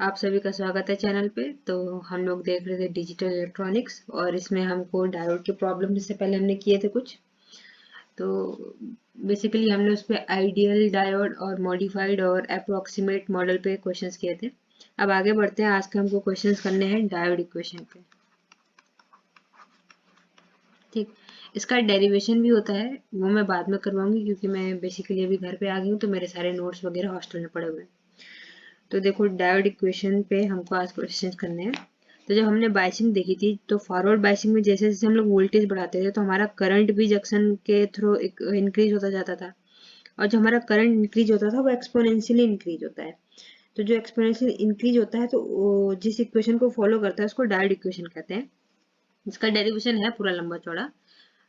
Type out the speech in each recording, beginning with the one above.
आप सभी का स्वागत है चैनल पे। तो हम लोग देख रहे थे डिजिटल इलेक्ट्रॉनिक्स और इसमें हमको डायोड के प्रॉब्लम जिससे पहले हमने किए थे कुछ। तो बेसिकली हमने उस पर आइडियल डायोड और मॉडिफाइड और अप्रोक्सीमेट मॉडल पे क्वेश्चंस किए थे। अब आगे बढ़ते हैं। आज के हमको क्वेश्चंस करने हैं डायोड इक्वेशन पे। ठीक, इसका डेरिवेशन भी होता है, वो मैं बाद में करवाऊंगी क्योंकि मैं बेसिकली अभी घर पे आ गई हूँ तो मेरे सारे नोट्स वगैरह हॉस्टल में पड़े हुए हैं। तो देखो डायोड इक्वेशन पे हमको आज क्वेश्चन करने हैं। तो जब हमने बायसिंग देखी थी तो फॉरवर्ड बायसिंग में जैसे जैसे हम लोग वोल्टेज बढ़ाते थे तो हमारा करंट भी जंक्शन के थ्रू इंक्रीज होता जाता था, और जो हमारा करंट इंक्रीज होता था वो एक्सपोनेंशियली इंक्रीज होता है। तो जो एक्सपोनेंशियल इंक्रीज होता है तो जिस इक्वेशन को फॉलो करता है उसको डायोड इक्वेशन कहते हैं। इसका डेरिवेशन है पूरा लंबा चौड़ा,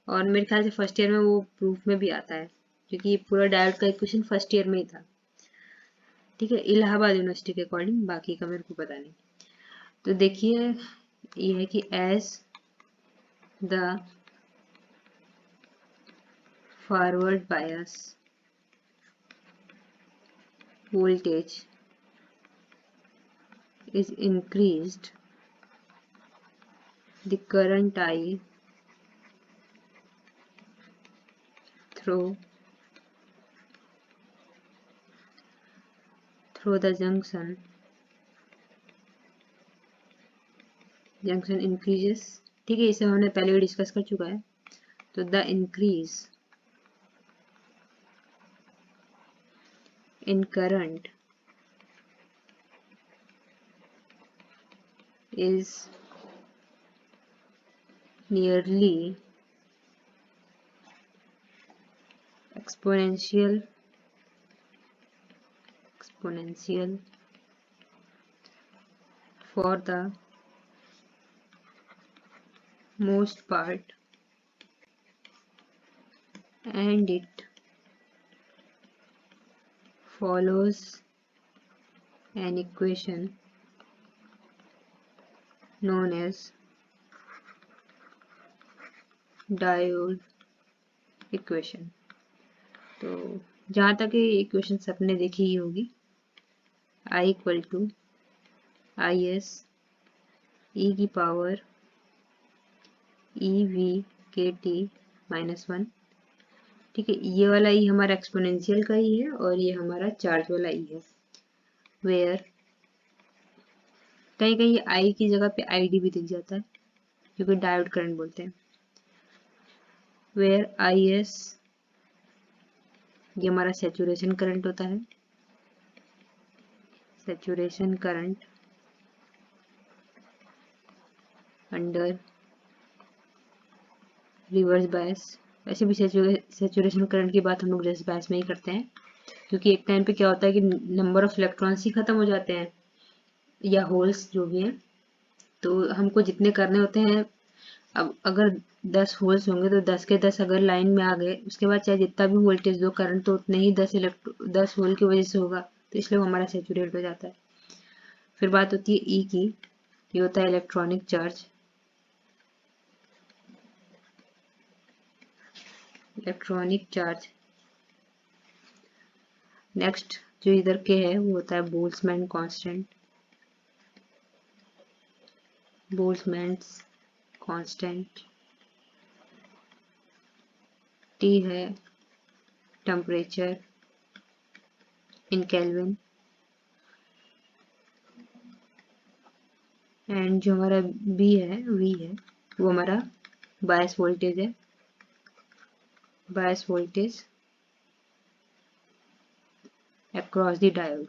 और मेरे ख्याल से फर्स्ट ईयर में वो प्रूफ में भी आता है क्योंकि पूरा डायोड का इक्वेशन फर्स्ट ईयर में ही था। ठीक है, इलाहाबाद यूनिवर्सिटी के अकॉर्डिंग, बाकी का मेरे को पता नहीं। तो देखिए ये है कि as the forward bias voltage is increased, the current I through the junction increases। ठीक है, इसे हमने पहले भी डिस्कस कर चुका है। तो the increase in current is nearly exponential for the most part, and it follows an equation known as diode equation. तो जहाँ तक ये इक्वेशन सबने देखी ही होगी, I equal to I S ई की power e V k T -1। ठीक है, ये वाला ई हमारा एक्सपोनेंशियल का ही है और ये हमारा चार्ज वाला ई है। वेयर कहीं कहीं आई की जगह पे आई डी भी दिख जाता है क्योंकि डायोड करंट बोलते हैं। वेयर आई एस ये हमारा सैचुरेशन करंट होता है, saturation current under reverse bias. वैसे भी सैचुरेशन करंट की बात हम लोग रिवर्स बायस में ही करते हैं क्योंकि एक टाइम पे क्या होता है कि नंबर ऑफ इलेक्ट्रॉन्स ही खत्म हो जाते हैं या होल्स जो भी हैं, तो हमको जितने करने होते हैं। अब अगर 10 होल्स होंगे तो 10 के 10 अगर लाइन में आ गए, उसके बाद चाहे जितना भी वोल्टेज दो, करंट तो उतने ही 10 होल की वजह से होगा, तो इसलिए वो हमारा सेचुरेट हो जाता है। फिर बात होती है ई की, ये होता है इलेक्ट्रॉनिक चार्ज। नेक्स्ट जो इधर के है वो होता है बोल्ट्जमैन कांस्टेंट। टी है टेम्परेचर इन केल्विन, एंड जो हमारा वी है वो हमारा बायस वोल्टेज है, bias voltage across the diode.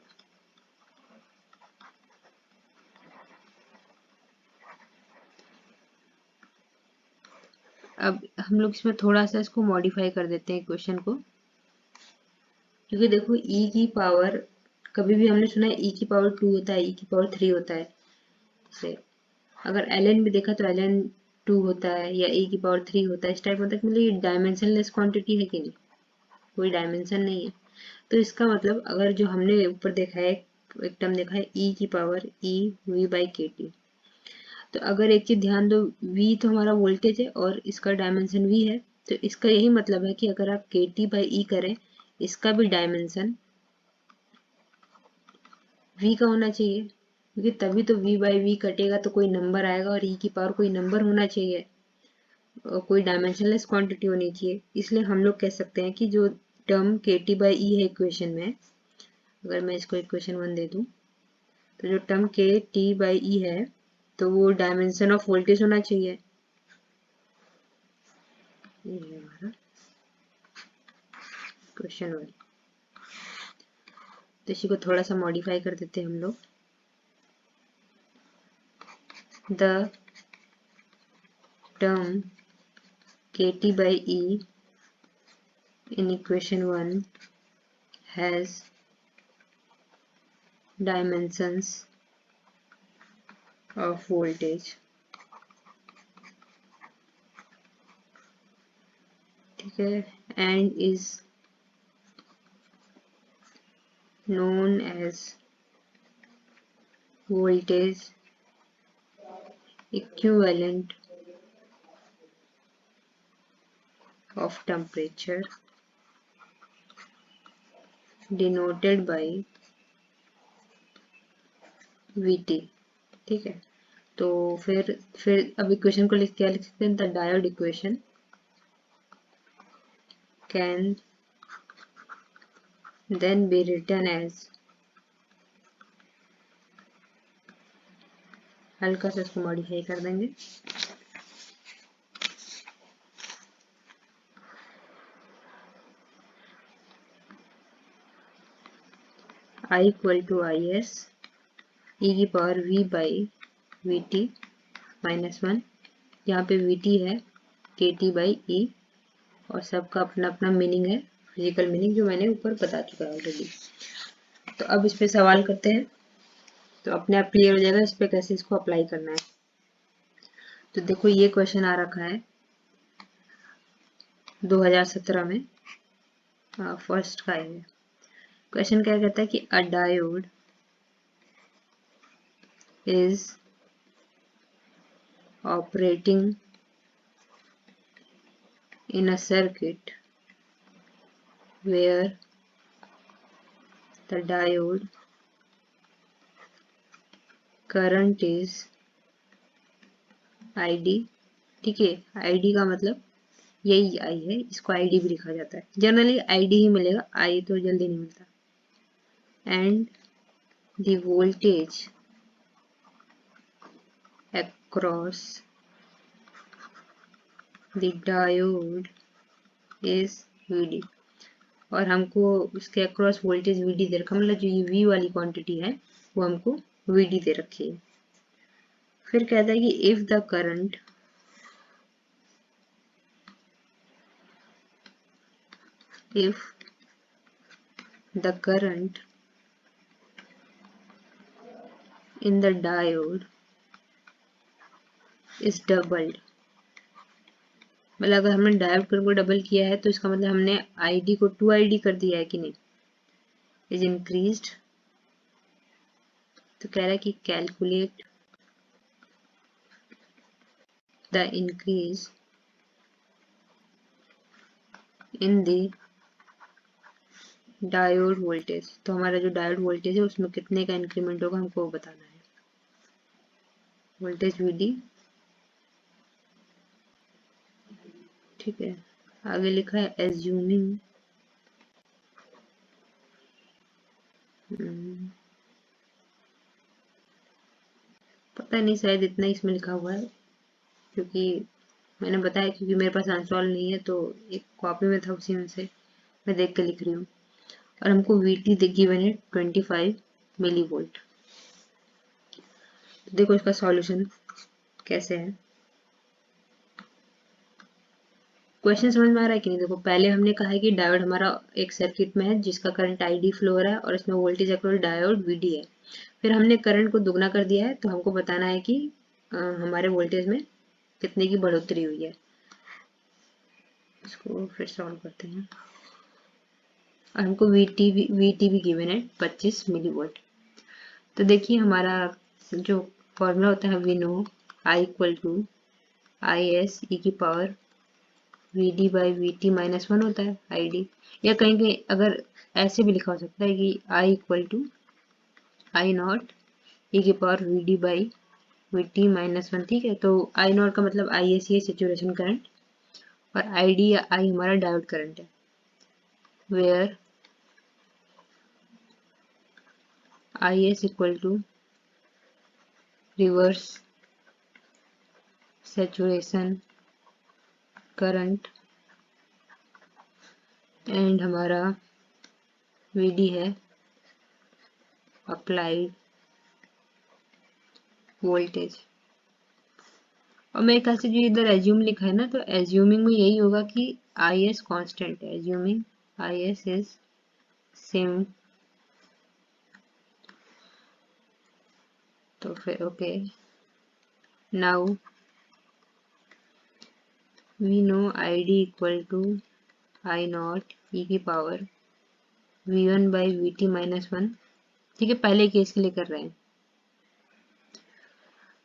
अब हम लोग इसमें थोड़ा सा इसको मॉडिफाई कर देते हैं क्वेश्चन को, क्योंकि देखो ई की पावर, कभी भी हमने सुना है ई की पावर 2 होता है, ई की पावर 3 होता है। से अगर ln भी देखा तो ln 2 होता है या e की पावर 3 होता है, इस टाइप मतलब मतलब ये डायमेंशनलेस क्वांटिटी है कि नहीं, कोई डायमेंशन नहीं है। तो इसका मतलब अगर जो हमने ऊपर देखा है, एक टर्म देखा है e की power e v by k T, तो अगर एक चीज ध्यान दो, v तो हमारा वोल्टेज है और इसका डायमेंशन v है, तो इसका यही मतलब है कि अगर आप के टी बाई ई करें, इसका भी डायमेंशन v का होना चाहिए, क्योंकि तभी तो v बाई वी कटेगा तो कोई नंबर आएगा, और e की पावर कोई नंबर होना चाहिए, कोई डायमेंशनलेस क्वांटिटी होनी चाहिए। इसलिए हम लोग कह सकते हैं कि जो टर्म के टी बाई ई है इक्वेशन में, अगर मैं इसको इक्वेशन 1 दे दूं, तो जो टर्म के टी बाई ई है तो वो डायमेंशन ऑफ वोल्टेज होना चाहिए। ये है हमारा क्वेश्चन 1। तो इसी को थोड़ा सा मॉडिफाई कर देते हैं हम लोग। The term kt by e in equation 1 has dimensions of voltage, ठीक है, and is known as voltage equivalent of temperature denoted by Vt, ठीक है। तो फिर अब इक्वेशन को क्या लिख सकते हैं, the diode equation can then be written as, हल्का सा इसको मॉडिफाई कर देंगे, I equal to I S ई की power v by V T minus 1। यहाँ पे वी टी है के टी बाई ई, और सबका अपना अपना मीनिंग है, फिजिकल मीनिंग, जो मैंने ऊपर बता चुका है ऑलरेडी। तो अब इस पे सवाल करते हैं, तो अपने आप क्लियर हो जाएगा इस पे कैसे इसको अप्लाई करना है। तो देखो ये क्वेश्चन आ रखा है 2017 में, फर्स्ट का है। क्वेश्चन क्या कहता है कि अ diode is operating in a circuit where the diode current is ID, ठीक है। ID का मतलब यही I है, इसको ID भी लिखा जाता है, जनरली ID ही मिलेगा, I तो जल्दी नहीं मिलता। and the voltage across the diode is VD, और हमको उसके अक्रॉस वोल्टेज VD दे रखा, मतलब जो ये V वाली क्वांटिटी है वो हमको VD दे रखी है। फिर कहता है कि if the current in the diode is doubled, मतलब अगर हमने डायोड करंट को डबल किया है तो इसका मतलब हमने ID को 2ID कर दिया है कि नहीं, इज इंक्रीज्ड। तो कह रहा है कि calculate the increase in the diode voltage. तो हमारा जो डायोड वोल्टेज है उसमें कितने का इंक्रीमेंट होगा हमको बताना है। वोल्टेज VD, ठीक है। आगे लिखा है एज्यूमिंग पता नहीं, शायद इतना इसमें लिखा हुआ है, क्योंकि मैंने बताया क्योंकि मेरे पास आंसर नहीं है, तो एक कॉपी में था उसी में से मैं देख के लिख रही हूँ। और हमको VT गिवन है 25 मिली वोल्ट। तो देखो इसका सॉल्यूशन कैसे है। क्वेश्चन समझ में आ रहा है कि नहीं। देखो पहले हमने कहा है कि डायोड हमारा एक सर्किट में है जिसका करंट ID फ्लो हो रहा है और इसमें वोल्टेज अक्रॉस डायोड VD है। फिर हमने करंट को दुगना कर दिया है, तो हमको बताना है कि हमारे वोल्टेज में कितने की बढ़ोतरी हुई है। इसको फिर सॉल्व करते हैं, और हमको VT भी गिवन है 25 मिली वोल्ट। तो देखिए हमारा जो फॉर्मूला होता है, we know I equal to I S ई की power VD by VT minus 1 होता है ID, या कहीं कहीं अगर ऐसे भी लिखा हो सकता है कि I equal to I not E की power V D by V T minus one. ठीक है, तो आई नॉट का मतलब आई एस है सेचुरेशन करंट, और आई डी या आई हमारा डायोड करंट है, where I S equal to reverse saturation current and हमारा वी डी है अप्लाइड वोल्टेज। और मेरे ख्याल से जो इधर एज्यूम लिखा है ना, तो एज्यूमिंग में यही होगा कि आई एस कॉन्स्टेंट है, assuming I S is same. तो फिर okay, now we know I D equal to I not E की power V one by V T minus one. ठीक है, पहले केस के लिए कर रहे हैं,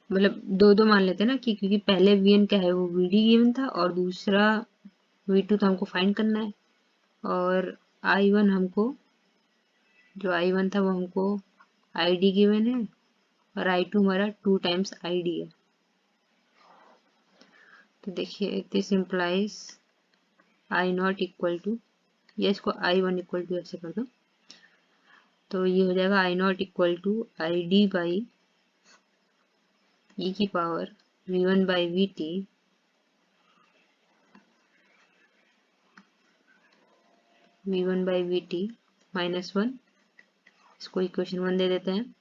मतलब दो दो मान लेते हैं ना, कि क्योंकि पहले वी एन क्या है, वो वी डी गिवन था, और दूसरा वी टू तो हमको फाइंड करना है, और आई वन हमको, जो आई वन था वो हमको आई डी गिवन है, और आई टू हमारा टू टाइम्स आई डी है। तो देखिए this implies I not equal to, या इसको आई वन इक्वल टू ऐसे कर दो, तो ये हो जाएगा I not equal to I D by E की power V one by V T minus one. इसको इक्वेशन वन दे देते हैं।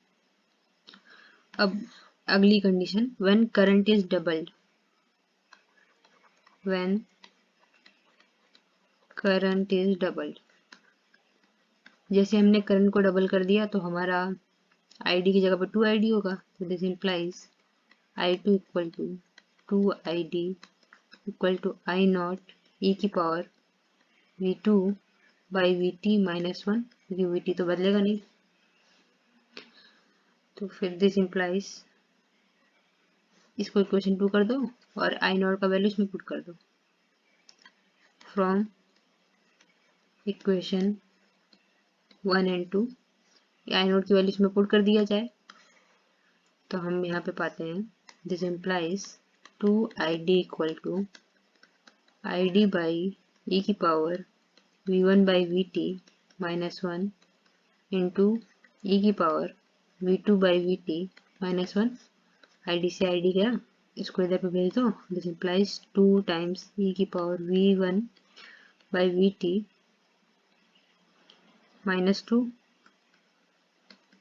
अब अगली condition, when current is doubled, when current is doubled, जैसे हमने करंट को डबल कर दिया तो हमारा आई डी की जगह पर टू आई डी होगा, तो this implies I two equal to two I D equal to I not E की power V two by V T minus one, क्योंकि वी टी तो बदलेगा नहीं। तो फिर दिस इम्प्लाइज, इसको इक्वेशन टू कर दो और आई नॉट का वैल्यू इसमें पुट कर दो। From equation one and two, I not की वैल्यू इसमें पुट कर दिया जाए, तो हम यहाँ पे पाते हैं this implies two I D equal to I D by E की power V one by V T minus one into E की power V two by V T minus one. I D से I D गया, इसको इधर पे भेज दो, this implies two times E की power V one by V T minus two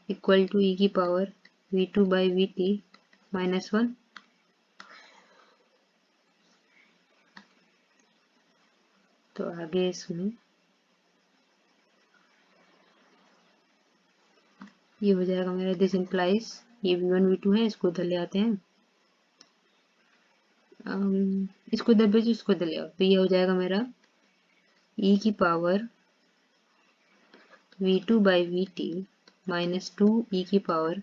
equal to ई की power V two by V T minus one. तो आगे इसमें ये हो जाएगा मेरा, दिस इम्प्लाइज ये वी वन वी टू है, इसको इधर ले आते हैं, इसको इधर भेजो, इसको इधर ले आओ, तो ये हो जाएगा मेरा ई की power V two by V T minus two ई की power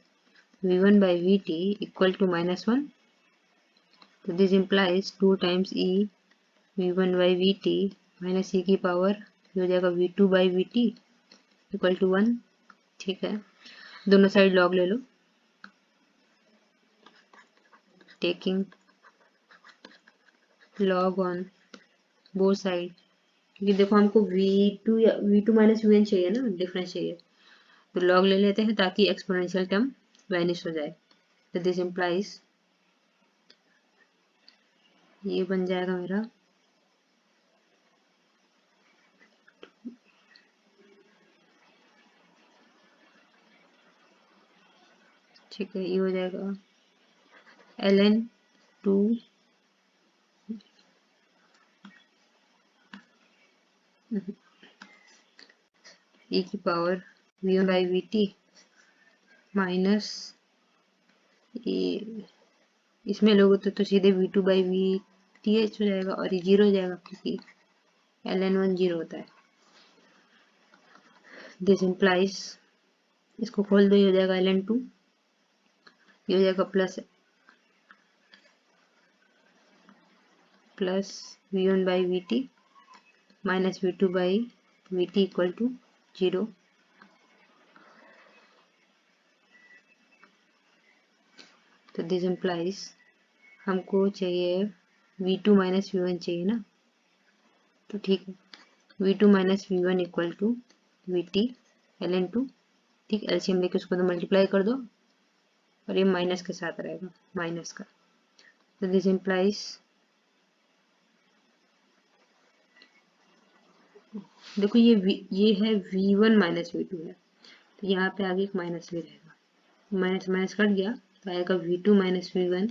V one by V T equal to minus one. तो this implies two times e V one by V T minus e की power, ये हो जाएगा V two by V T equal to one. ठीक है, दोनों side log ले लो, taking log on both side, क्योंकि देखो हमको V2 या V2 माइनस वी एन चाहिए ना, डिफरेंस चाहिए, तो लॉग ले लेते हैं ताकि एक्सपोनेंशियल टर्म वैनिश हो जाए। तो दिस इम्प्लाइज ये बन जाएगा मेरा ठीक है, ये हो जाएगा ln टू ई की power V one by V T minus, ये इसमें लोगों तो सीधे V two by V T H हो जाएगा, और ये जीरो हो जाएगा क्योंकि ln वन जीरो होता है। दिस इम्प्लाइज, इसको खोल दो, ये हो जाएगा ln टू, ये हो जाएगा plus V one by V T minus V two by V T equal to zero. तो दिस इम्प्लाइज हमको चाहिए V2 माइनस V1 चाहिए ना, तो ठीक है, V2 minus V1 equal to VT ln2, ठीक, एलसीएम लेके उसको तो मल्टीप्लाई कर दो और ये माइनस के साथ रहेगा, माइनस का, तो दिस इम्प्लाइज देखो ये है V1 माइनस V2 है, तो यहाँ पे आगे एक माइनस भी रहेगा, माइनस माइनस कट गया तो आएगा V2 minus V1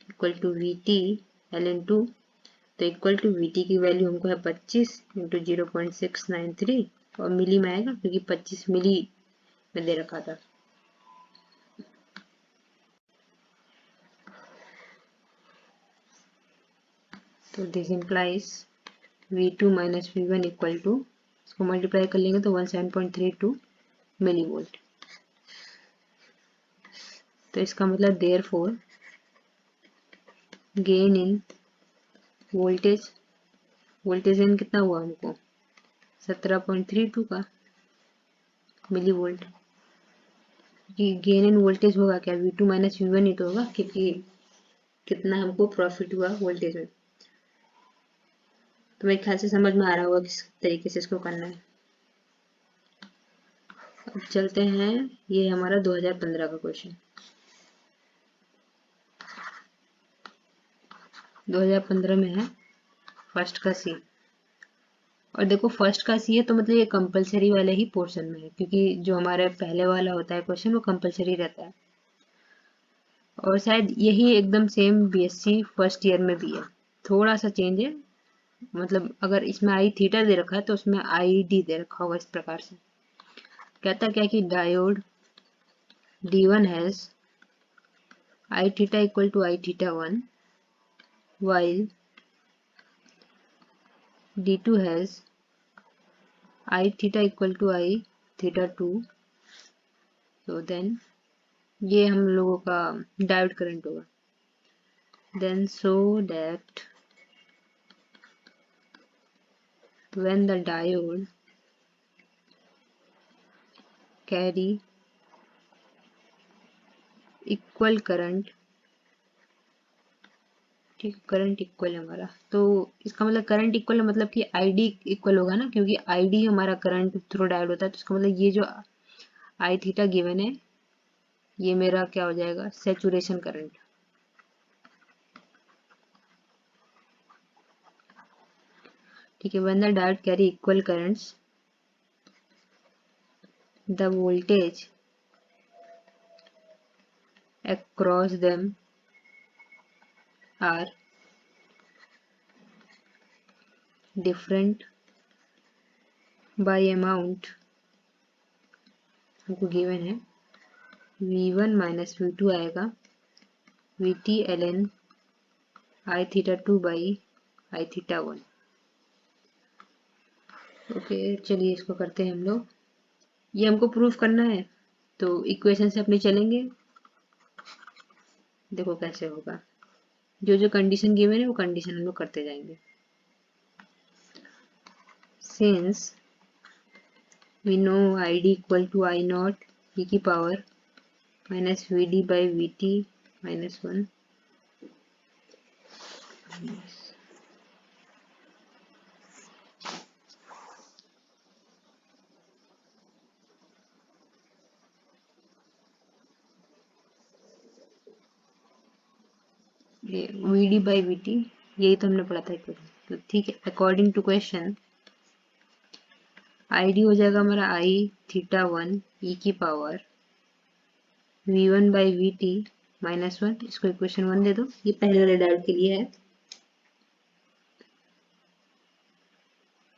equal to VT ln2, तो इक्वल टू VT की वैल्यू हमको है 25 इंटू 0.693 और मिली में आएगा क्योंकि 25 मिली में दे रखा था। तो this implies V2 minus V1 equal to, इसको मल्टीप्लाई कर लेंगे तो 17.32 मिली वोल्ट। तो इसका मतलब therefore gain in voltage, voltage in कितना हुआ हमको 17.32 का मिली वोल्ट, कि गेन इन वोल्टेज होगा क्या V2 माइनस V1 ही तो होगा, क्योंकि कितना हमको प्रॉफिट हुआ वोल्टेज में। तो मेरे ख्याल से समझ में आ रहा होगा किस तरीके से इसको करना है। अब चलते हैं, ये हमारा 2015 का क्वेश्चन, 2015 में है फर्स्ट का सी, और देखो फर्स्ट का सी है तो मतलब ये कंपलसरी वाले ही पोर्शन में है, क्योंकि जो हमारे पहले वाला होता है क्वेश्चन वो कंपलसरी रहता है, और शायद यही एकदम सेम बीएससी फर्स्ट ईयर में भी है, थोड़ा सा चेंज है, मतलब अगर इसमें आई थीटा दे रखा है तो उसमें आई डी दे रखा होगा इस प्रकार से। कहता क्या कि diode D1 has I theta equal to I theta 1 while D2 has I theta equal to I theta 2, so then ये हम लोगों का डायोड करंट होगा, then so that when the diode carry equal current, ठीक, current equal है हमारा, तो इसका मतलब करंट इक्वल है मतलब कि आईडी इक्वल होगा ना, क्योंकि आईडी हमारा करंट थ्रू डायोड होता है, तो इसका मतलब ये जो आई थीटा गिवन है ये मेरा क्या हो जाएगा सैचुरेशन करंट। ठीक है, when the diode carry equal currents the voltage across them are different by amount, हमको गिवन है V1 माइनस V2 आएगा VT ln I theta 2 by I theta 1। Okay, चलिए इसको करते हैं हम लोग, ये हमको प्रूफ करना है तो इक्वेशन से अपने चलेंगे, देखो कैसे होगा, जो जो कंडीशन गिवन है वो कंडीशन हम लोग करते जाएंगे। Since we know ID equal to I naught e की power minus VD by VT minus 1, ये VD बाई VT यही तो हमने पढ़ा था इक्वेशन, तो ठीक है, अकॉर्डिंग टू क्वेश्चन ID हो जाएगा हमारा I थीटा 1 e की power V1 by VT minus 1, इसको इक्वेशन 1 दे दो, ये पहले वाले डायोड के लिए है।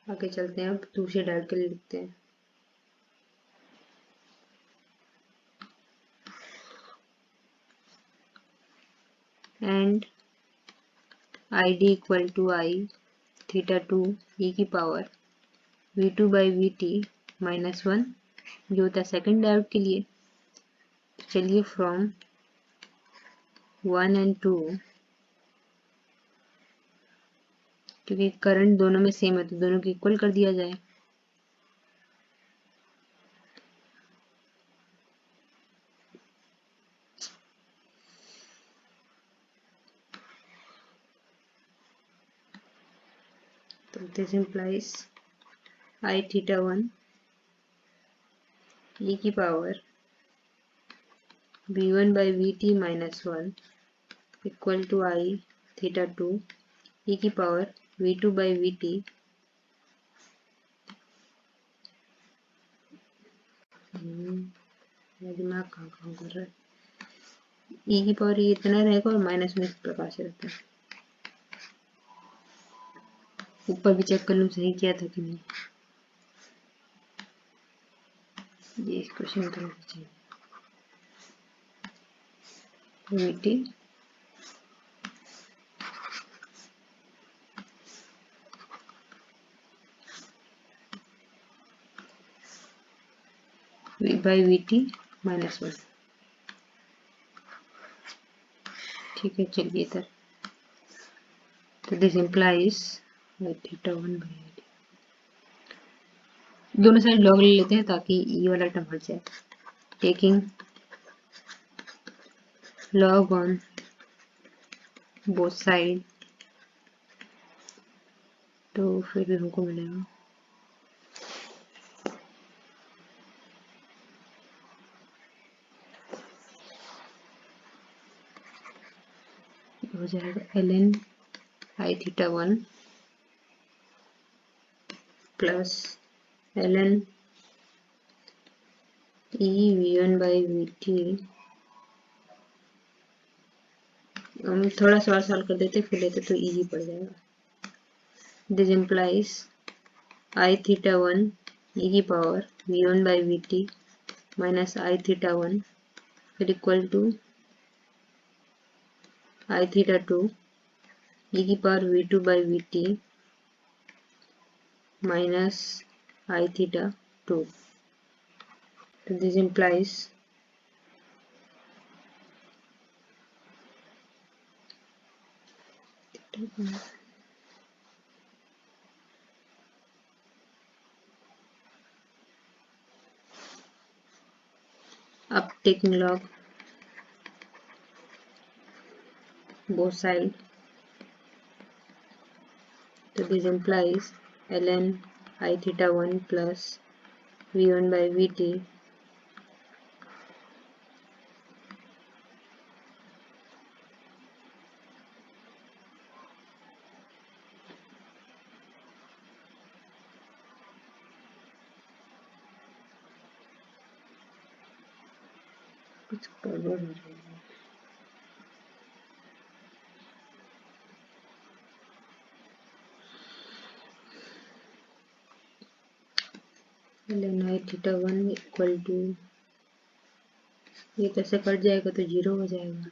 आगे चलते हैं, अब दूसरे डायोड के लिए लिखते हैं, and ID equal to I theta 2 e की power V2 by VT minus 1 जो होता है सेकंड डायोड के लिए। चलिए फ्रॉम 1 एंड 2, क्योंकि करंट दोनों में सेम है तो दोनों को इक्वल कर दिया जाए, This implies I theta 1 e की power v1 by vt minus 1 equal to I theta 2 e की पावर v2 by vt मेरा दिमाग कहाँ काम कर रहा है, e की पावर ये इतना रहेगा और माइनस में इस प्रकार से रहता है। ऊपर भी चेक कर लूँ सही किया था कि नहीं, ये इस क्वेश्चन तो चाहिए vt v by vt minus 1। ठीक है, चलिए इधर तो this implies theta 1 by dt। दोनों साइड लॉग ले लेते हैं ताकि ई वाला टर्म हट जाए। Taking log on both side, तो फिर भी हमको मिलेगा हो जाएगा ln I theta 1 plus ln e v1 by vt। हम थोड़ा सवाल सॉल्व कर देते फिर लेते तो इजी पड़ जाएगा। This implies I theta 1 e की power v1 by vt minus I theta 1 फिर equal to I theta 2 e की power v2 by vt minus I theta 2। So this implies up taking log both side, so this implies ln I theta 1 plus v1 by vt कुछ गड़बड़ हो रही है। ln I theta 1 equal to, ये कैसे cut जाएगा तो zero हो जाएगा।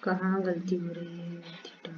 कहाँ गलती हो रही है, थीटा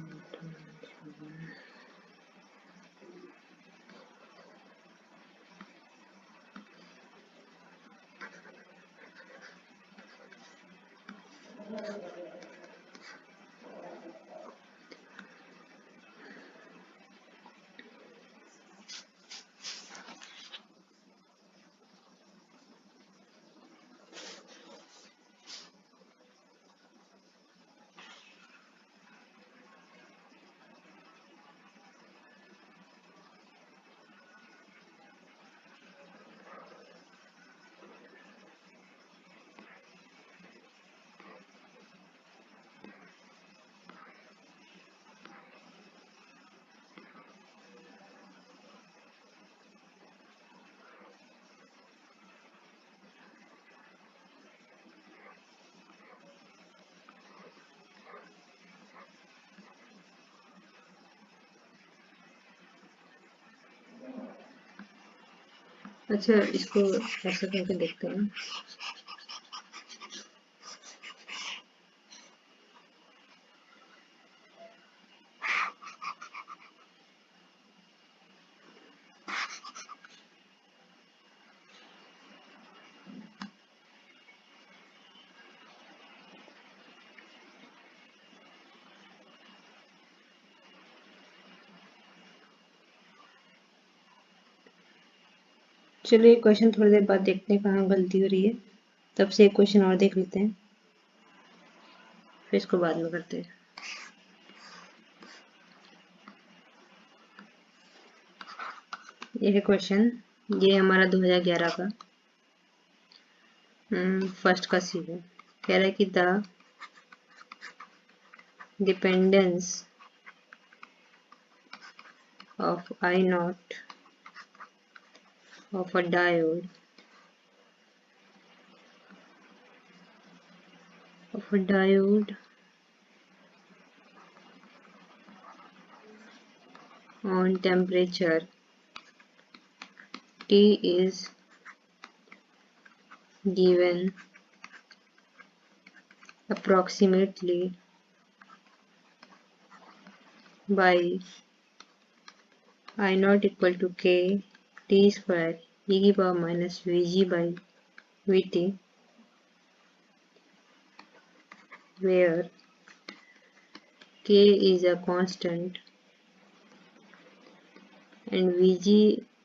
अच्छा, इसको ऐसा करके देखते हैं। चलिए क्वेश्चन थोड़ी देर बाद देखते हैं कहाँ गलती हो रही है, तब से एक क्वेश्चन और देख लेते हैं, फिर इसको बाद में करते हैं। ये है क्वेश्चन, ये हमारा 2011 का फर्स्ट का सी है। कह रहा है कि the dependence of I not of a diode on temperature T is given approximately by I naught equal to k t square e की power minus vg by vt, where k is a constant and vg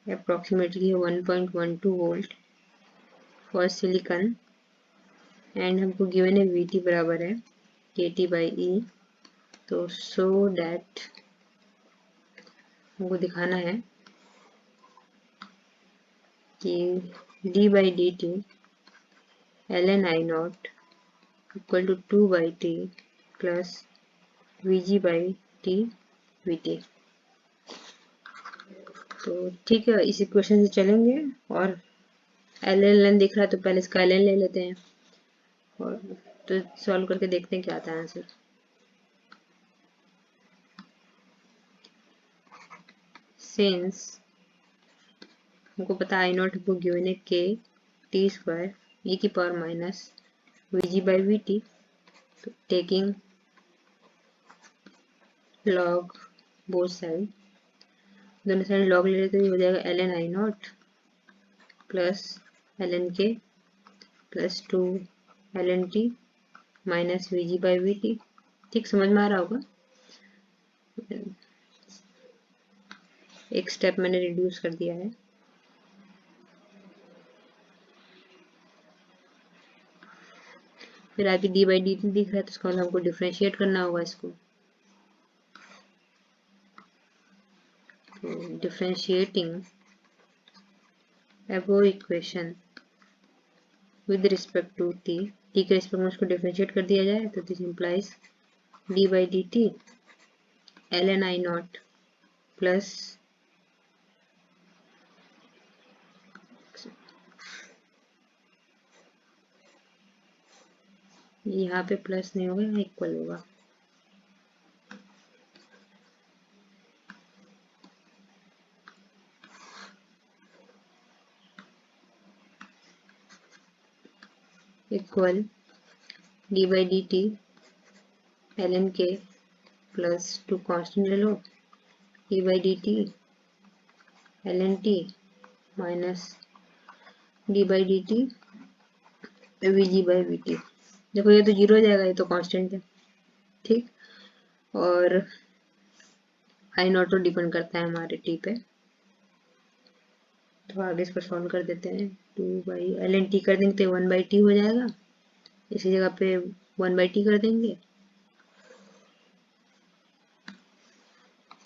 approximately 1.12 volt for silicon, and हमको given है vt बराबर है kt by e। तो so that हमको दिखाना है कि d by dt ln I naught equal to 2 by t plus vg by t vt। तो ठीक है, इस इक्वेशन से चलेंगे, और ln दिख रहा है तो पहले इसका ln ले लेते हैं, और तो सॉल्व करके देखते हैं क्या आता है आंसर। सिंस हमको पता है आई नॉट हमको गिवन है के टी स्क्वायर ई की power minus VG by V T, तो टेकिंग लॉग बोथ साइड, दोनों साइड लॉग ले लेते हो जाएगा L N I naught plus L N K plus 2 L N T minus V G by V T. ठीक समझ में आ रहा होगा। एक स्टेप मैंने रिड्यूस कर दिया है। फिर आगे डी बाई डी टी दिख रहा है, तो इसका मतलब हमको डिफ्रेंशिएट करना होगा इसको। तो differentiating above equation with respect to T, T के रिस्पेक्ट में उसको डिफ्रेंशिएट कर दिया जाए, तो this implies D by D T L N I naught plus यहाँ पे प्लस नहीं होगा, यहाँ इक्वल होगा। Equal D by D T L N K plus 2 constant ले लो D by D T L N T minus D by D T V G by V T. देखो ये तो जीरो हो जाएगा, ये तो कांस्टेंट है। ठीक, और आई नॉट तो डिपेंड करता है हमारे टी पे, तो आगे इसको सॉल्व कर देते हैं। 2 बाई एल एन टी कर देंगे तो 1 बाई टी हो जाएगा, इसी जगह पे 1 बाई टी कर देंगे।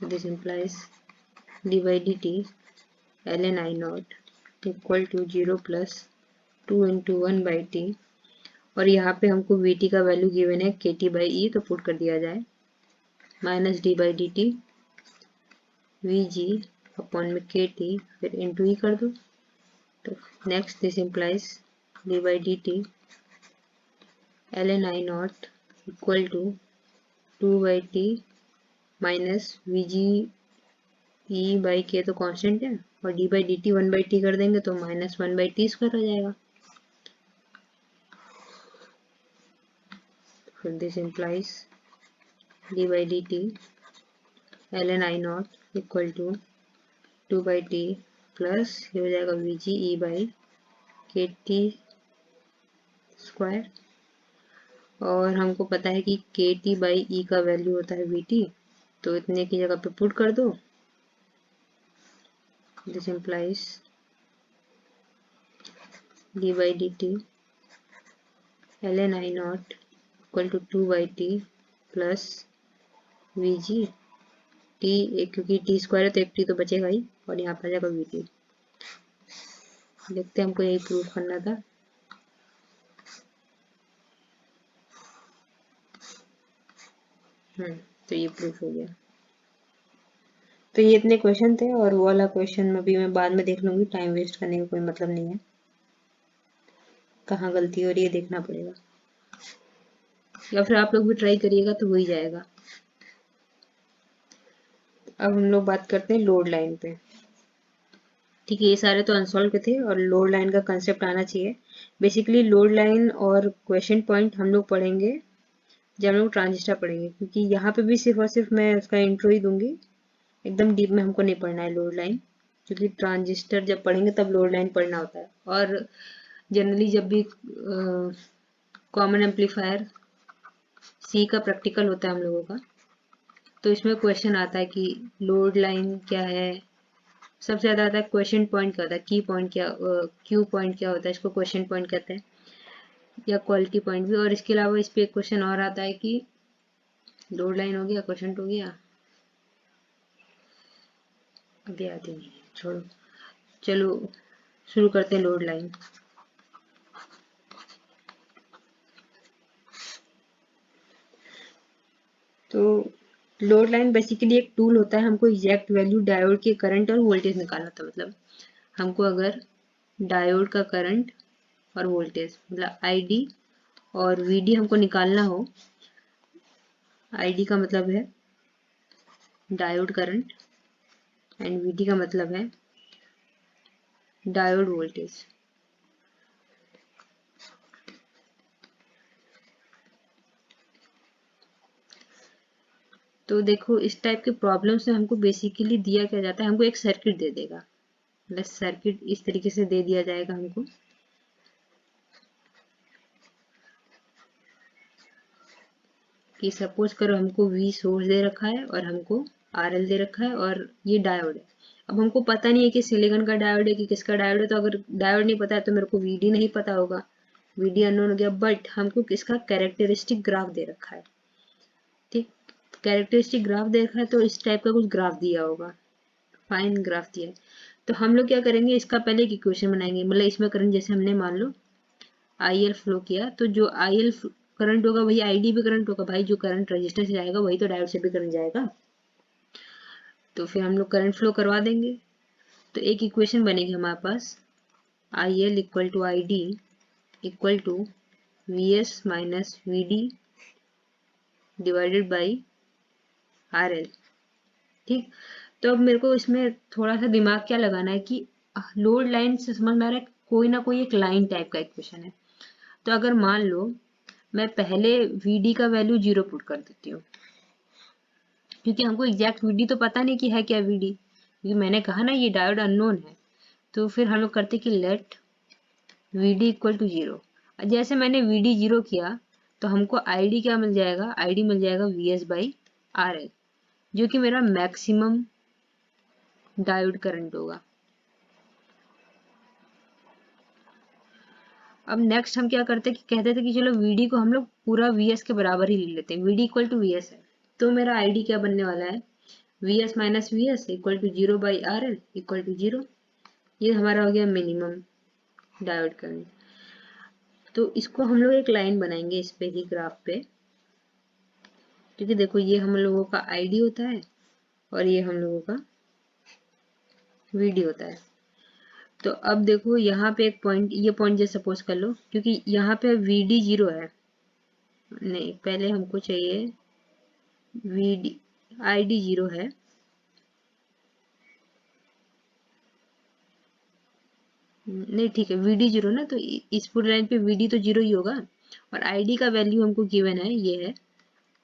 This implies D by D T L N I not equal to 0 plus 2 into 1 by T, और यहाँ पे हमको वी टी का वैल्यू गिवन है के टी बाई ई, तो पुट कर दिया जाए minus D by D T V G upon में के टी, फिर इंटू ही कर दो। तो next this implies D by D T L N I not equal to 2 by T minus V G E by K तो constant है, और D by D T 1/t कर देंगे तो -1/t² हो जाएगा। फिर this implies D by D T ln I naught equal to 2/t plus ये हो जाएगा Vg e by k T square. और हमको पता है कि के टी बाई ई का वैल्यू होता है वी टी, तो इतने की जगह पे पुट कर दो। This implies D by D T ln I naught equal to 2/t plus V G T, क्योंकि टी स्क्वायर है तो एक टी तो बचेगा ही, और यहाँ पर आ जाएगा वी टी। देखते हैं, हमको यही प्रूफ करना था। तो ये प्रूफ हो गया। तो ये इतने क्वेश्चन थे, और वो वाला क्वेश्चन में भी मैं बाद में देख लूंगी, टाइम वेस्ट करने का कोई मतलब नहीं है। कहाँ गलती हो रही है देखना पड़ेगा, या फिर आप लोग भी ट्राई करिएगा तो हो ही जाएगा। अब हम लोग बात करते हैं लोड लाइन पे। ठीक है, ये सारे तो अनसॉल्व के थे, और लोड लाइन का कंसेप्ट आना चाहिए। बेसिकली लोड लाइन और क्वेश्चन पॉइंट हम लोग पढ़ेंगे जब हम लोग ट्रांजिस्टर पढ़ेंगे, क्योंकि यहाँ पे भी सिर्फ और सिर्फ मैं उसका इंट्रो ही दूंगी, एकदम डीप में हमको नहीं पढ़ना है लोड लाइन, क्योंकि ट्रांजिस्टर जब पढ़ेंगे तब लोड लाइन पढ़ना होता है। और जनरली जब भी कॉमन एम्पलीफायर सी का प्रैक्टिकल होता है हम लोगों का, तो इसमें क्वेश्चन आता है कि लोड लाइन क्या है। सबसे ज़्यादा आता है क्वेश्चन पॉइंट क्या होता है, की पॉइंट क्या, क्यू पॉइंट क्या होता है, इसको क्वेश्चन पॉइंट कहते हैं, या क्वालिटी पॉइंट भी। और इसके अलावा इस पे एक क्वेश्चन और आता है कि लोड लाइन हो गया, क्वेश्चन हो गया, अभी याद ही नहीं है, छोड़ो। चलो शुरू करते हैं लोड लाइन। तो लोड लाइन बेसिकली एक टूल होता है, हमको एग्जैक्ट वैल्यू डायोड के करंट और वोल्टेज निकालना था। मतलब हमको अगर डायोड का करंट और वोल्टेज, मतलब आईडी और वीडी हमको निकालना हो, आईडी का मतलब है डायोड करंट एंड वीडी का मतलब है डायोड वोल्टेज। तो देखो, इस टाइप के प्रॉब्लम से हमको बेसिकली दिया क्या जाता है, हमको एक सर्किट दे देगा, मतलब सर्किट इस तरीके से दे दिया जाएगा हमको कि सपोज करो हमको वी सोर्स दे रखा है और हमको आरएल दे रखा है, और ये डायोड है। अब हमको पता नहीं है कि सिलिकॉन का डायोड है कि किसका डायोड है, तो अगर डायोड नहीं पता है तो मेरे को वीडी नहीं पता होगा, वीडी अननोन हो गया। बट हमको किसका कैरेक्टरिस्टिक ग्राफ दे रखा है, ठीक, कैरेक्टरिस्टिक ग्राफ दे रखा है, तो इस टाइप का कुछ ग्राफ दिया होगा, फाइन ग्राफ दिया है। तो हम लोग क्या करेंगे, इसका पहले एक इक्वेशन बनाएंगे, मतलब इसमें करंट जैसे हमने मान लो IL फ्लो किया, तो जो IL करंट होगा वही ID भी करंट होगा भाई, जो करंट रजिस्टर से जाएगा वही तो डायोड से भी करंट जाएगा। तो फिर हम लोग करंट फ्लो करवा देंगे। तो एक इक्वेशन बनेगी हमारे पास, IL equal to ID equal to VS minus VD divided by RL। ठीक, तो अब मेरे को इसमें थोड़ा सा दिमाग क्या लगाना है कि लोड लाइन से समझ में आ रहा है कोई ना कोई एक लाइन टाइप का इक्वेशन है। तो अगर मान लो मैं पहले VD का वैल्यू 0 पुट कर देती हूँ, क्योंकि हमको एग्जैक्ट VD तो पता नहीं कि है क्या VD, क्योंकि मैंने कहा ना ये डायोड अननोन है। तो फिर हम लोग करते कि लेट VD इक्वल टू 0। जैसे मैंने VD 0 किया तो हमको ID क्या मिल जाएगा, ID मिल जाएगा VS बाई RL, जो कि मेरा मैक्सिमम डायोड करंट होगा। अब नेक्स्ट हम क्या करते कि कहते थे कि चलो VD को हम लोग पूरा VS के बराबर ही ले लेते हैं, VD इक्वल टू VS है, तो मेरा ID क्या बनने वाला है, VS minus VS equal to 0 by RL equal to 0। ये हमारा हो गया मिनिमम डायोड करंट। तो इसको हम लोग एक लाइन बनाएंगे इस पे ही ग्राफ पे, क्योंकि देखो ये हम लोगों का ID होता है और ये हम लोगों का VD होता है। तो अब देखो यहाँ पे एक पॉइंट, ये पॉइंट जैसे सपोज कर लो, क्योंकि यहाँ पे VD 0 है, नहीं पहले हमको चाहिए VD, ID 0 है, नहीं ठीक है, वीडी जीरो ना, तो इस पूरी लाइन पे वीडी तो जीरो ही होगा, और आईडी का वैल्यू हमको गिवन है, ये है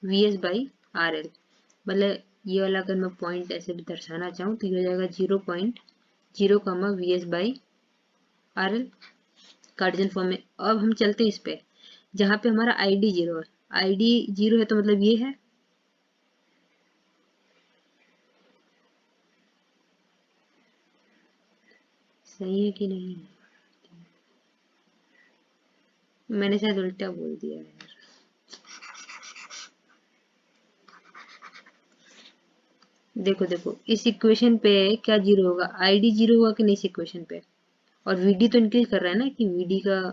we S by R L. मतलब ये वाला अगर मैं पॉइंट ऐसे भी दर्शाना चाहूँ तो ये हो जाएगा 0.0 comma V S by R L Cartesian form में। अब हम चलते हैं इस पे जहाँ पे हमारा आईडी जीरो है। आईडी जीरो है तो मतलब ये है, सही है कि नहीं? मैंने शायद उल्टा बोल दिया है। देखो देखो इस इक्वेशन पे क्या जीरो होगा, आईडी जीरो होगा कि नहीं इस इक्वेशन पे, और वीडी तो इंक्रीज कर रहा है ना कि वीडी का,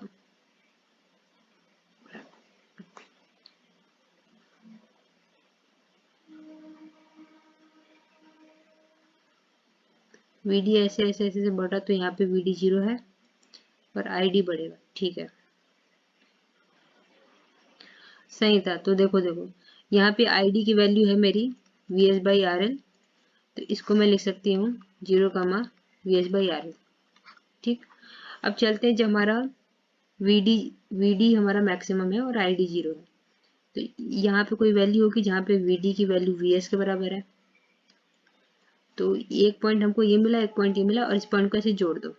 वीडी ऐसे ऐसे ऐसे से बढ़ा तो यहाँ पे वीडी जीरो है और आईडी बढ़ेगा, ठीक है सही था। तो देखो देखो यहाँ पे आईडी की वैल्यू है मेरी V S by R L, तो इसको मैं लिख सकती हूँ 0 comma V S by R L. ठीक, अब चलते हैं जब हमारा वीडी वीडी हमारा मैक्सिमम है और आईडी जीरो है, तो यहाँ पे कोई वैल्यू होगी जहाँ पे वीडी की वैल्यू वी एस के बराबर है। तो एक पॉइंट हमको ये मिला, एक पॉइंट ये मिला, और इस पॉइंट को ऐसे जोड़ दो,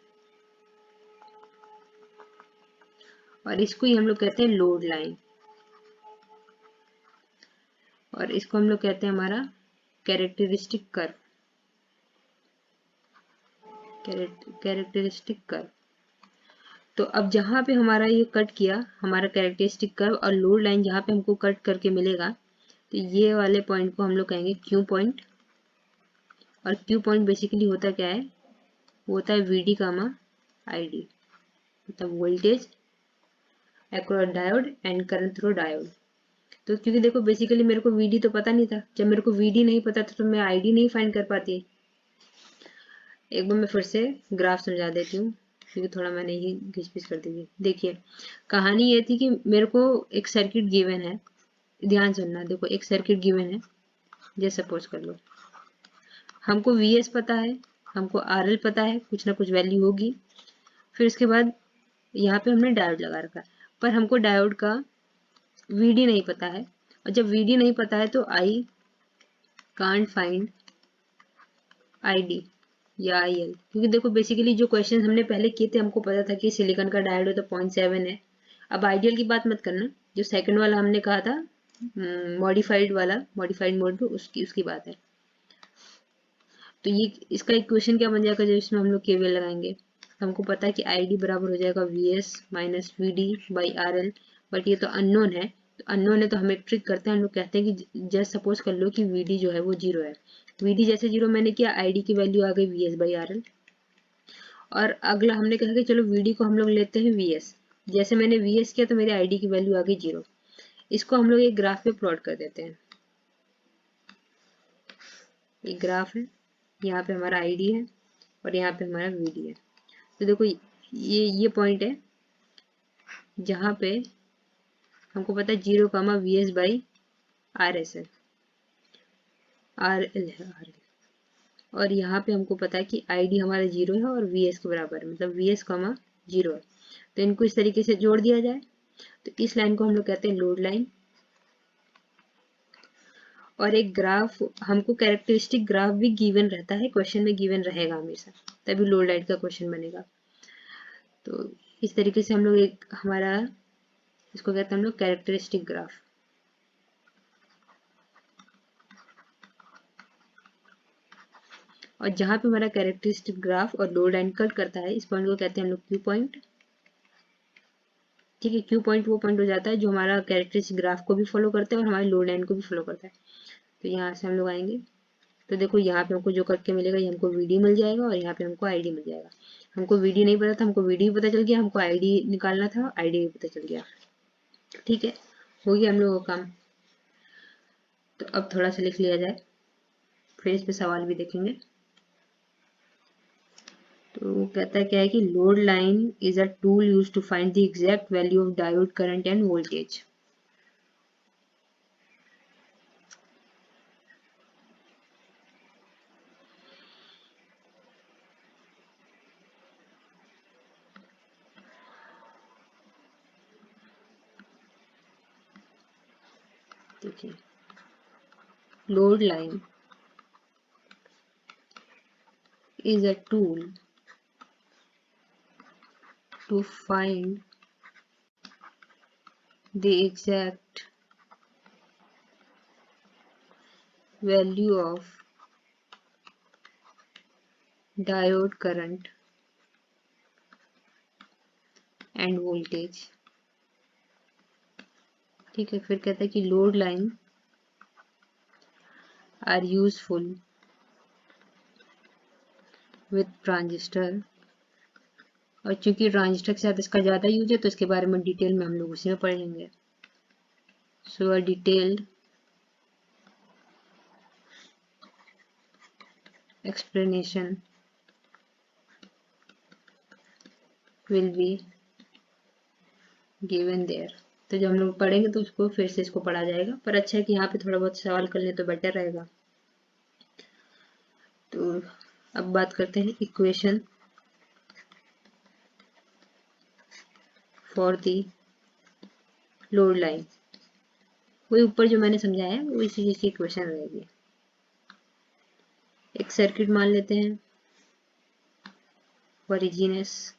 और इसको ही हम लोग कहते हैं लोड लाइन, और इसको हम लोग कहते हैं हमारा कैरेक्टरिस्टिक कर्व, कैरेक्टरिस्टिक कर्व। तो अब जहाँ पे हमारा ये कट किया हमारा कैरेक्टरिस्टिक कर्व, और लोड लाइन जहाँ पे हमको कट करके मिलेगा, तो ये वाले पॉइंट को हम लोग कहेंगे क्यू पॉइंट। और क्यू पॉइंट बेसिकली होता क्या है, वो होता है वीडी कामा आईडी, मतलब voltage across diode and current through diode. तो क्योंकि देखो बेसिकली मेरे को वीडी तो पता नहीं था, जब मेरे को वीडी नहीं पता था तो मैं आईडी नहीं फाइंड कर पाती। एक बार मैं फिर से ग्राफ समझा देती हूँ क्योंकि थोड़ा मैंने ही घिस पिस कर दी थी। देखिए कहानी ये थी कि मेरे को एक सर्किट गिवन है, ध्यान सुनना, देखो एक सर्किट गिवन है, जैसे सपोज कर लो हमको वी एस पता है, हमको आर एल पता है, कुछ ना कुछ वैल्यू होगी, फिर उसके बाद यहाँ पे हमने डायोड लगा रखा है, पर हमको डायोड का वीडी नहीं पता है, और जब वीडी नहीं पता है तो आई कांट फाइंड आईडी या आई एल। क्योंकि देखो बेसिकली जो क्वेश्चन हमने पहले किए थे हमको पता था कि सिलिकॉन का डायोड हो तो 0.7 है। अब आइडियल की बात मत करना, जो सेकंड वाला हमने कहा था मॉडिफाइड वाला, मॉडिफाइड मोड पे उसकी उसकी बात है। तो ये इसका इक्वेशन क्या बन जाएगा जब इसमें हम लोग केवीएल लगाएंगे, हमको पता है कि आईडी बराबर हो जाएगा V S minus V D by R L, but ये तो अननोन है, तो अननोन है तो हम एक ट्रिक करते हैं, हम लोग कहते हैं कि जस्ट सपोज कर लो कि वी डी जो है वो जीरो है, वी डी जैसे जीरो मैंने किया आईडी की वैल्यू आ गई we S by R L, और अगला हमने कहा कि चलो वी डी को हम लोग लेते हैं वी एस, जैसे मैंने वी एस किया तो मेरी आईडी की वैल्यू आ गई जीरो, इसको हम लोग एक ग्राफ पे प्लॉट कर देते हैं। एक ग्राफ है, यहाँ पे हमारा आईडी है और यहाँ पे हमारा वीडी है। तो देखो ये पॉइंट है जहाँ पे हमको पता है 0 comma V S by R S है, आर एल है आर एल, और यहाँ पे हमको पता है कि आईडी हमारा जीरो है और वी एस के बराबर है, मतलब वी एस कामा जीरो है। तो इनको इस तरीके से जोड़ दिया जाए, तो इस लाइन को हम लोग कहते हैं लोड लाइन। और एक ग्राफ, हमको कैरेक्टरिस्टिक ग्राफ भी गिवन रहता है, क्वेश्चन में गिवन रहेगा हमेशा, तभी लोड लाइन का क्वेश्चन बनेगा। तो इस तरीके से हम लोग एक हमारा, इसको कहते हैं हम लोग कैरेक्टरिस्टिक ग्राफ। और जहां पे हमारा कैरेक्टरिस्टिक ग्राफ और लोड लाइन कट करता है, इस पॉइंट को कहते हैं हम लोग क्यू पॉइंट। ठीक है, क्यू पॉइंट वो पॉइंट हो जाता है जो हमारा कैरेक्टरिस्टिक ग्राफ को भी फॉलो करता है और हमारी लोड लाइन को भी फॉलो करता है। तो यहाँ से हम लोग आएंगे, तो देखो यहाँ पे हमको जो कट के मिलेगा ये हमको वीडी मिल जाएगा और यहाँ पे हमको आईडी मिल जाएगा। हमको वीडी नहीं पता था, हमको वीडी भी पता चल गया, हमको आईडी निकालना था आईडी भी पता चल गया। ठीक है, हो गया हम लोगों का काम। तो अब थोड़ा सा लिख लिया जाए, फिर इस पे सवाल भी देखेंगे। तो कहता है क्या है कि load line is a tool use to find the exact value of diode current and voltage. देखिए load line is a tool to find the exact value of diode current and voltage। ठीक है, फिर कहता है कि load line are useful with transistor, और चूंकि transistor के साथ इसका ज़्यादा यूज है तो इसके बारे में डिटेल में हम लोग उसी में पढ़ लेंगे। So a detailed explanation will be given there. तो जब हम लोग पढ़ेंगे तो उसको फिर से इसको पढ़ा जाएगा, पर अच्छा है कि यहाँ पे थोड़ा बहुत सवाल कर लें तो बेटर रहेगा। तो अब बात करते हैं equation for the load line. वही ऊपर जो मैंने समझाया है वो इसी चीज की इक्वेशन रहेगी। एक सर्किट मान लेते हैं ओरिजिनस,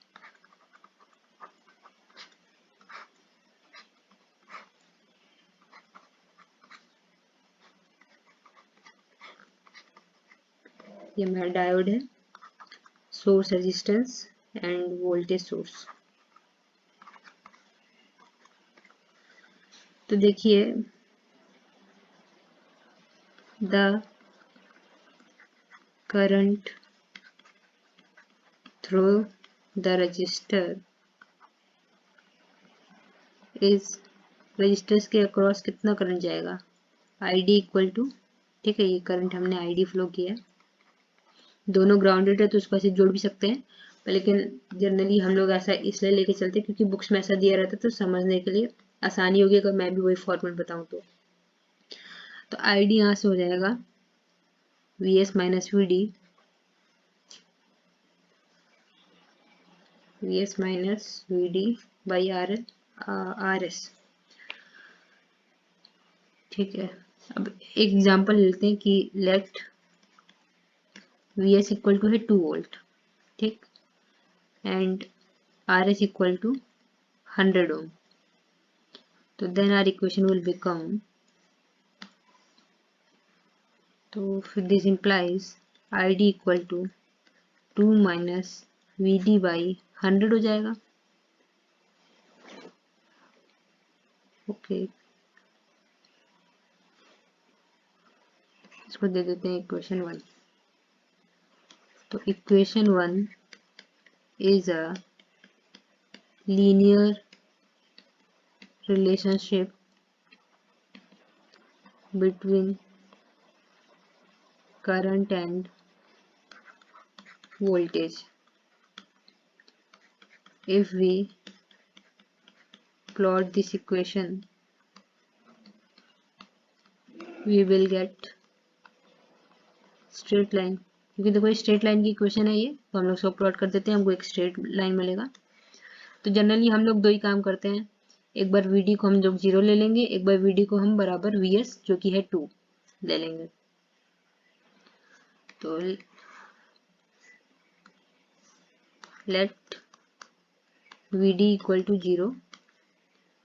ये मेरा डायोड है, source resistance and voltage source. तो देखिए the current through the resistor is, resistors के अक्रॉस कितना करंट जाएगा, ID इक्वल टू, ठीक है ये करंट हमने ID फ्लो किया है, दोनों ग्राउंडेड है तो उसको ऐसे जोड़ भी सकते हैं, पर लेकिन जनरली हम लोग ऐसा इसलिए लेके चलते हैं क्योंकि बुक्स में ऐसा दिया रहता है तो समझने के लिए आसानी होगी अगर मैं भी वही फॉर्मेट बताऊं तो ID यहाँ से हो जाएगा VS minus VD, VS minus VD by RS। ठीक है, अब एक एग्जांपल लेते हैं कि लेट VS इक्वल टू है 2 वोल्ट, ठीक, and RS equal to 100 ohm. तो then our equation will become, तो फिर this implies ID equal to 2 minus VD by 100 हो जाएगा। ओके, इसको दे देते हैं इक्वेशन 1। तो equation 1 is a linear relationship between current and voltage. If we plot this equation, we will get straight line, क्योंकि देखो स्ट्रेट लाइन की equation है ये, तो हम लोग इसको प्लॉट कर देते हैं, हमको एक स्ट्रेट लाइन मिलेगा। तो जनरली हम लोग दो ही काम करते हैं, एक बार VD को हम लोग 0 ले लेंगे, एक बार VD को हम बराबर VS जो कि है 2 ले लेंगे। तो लेट VD इक्वल टू 0,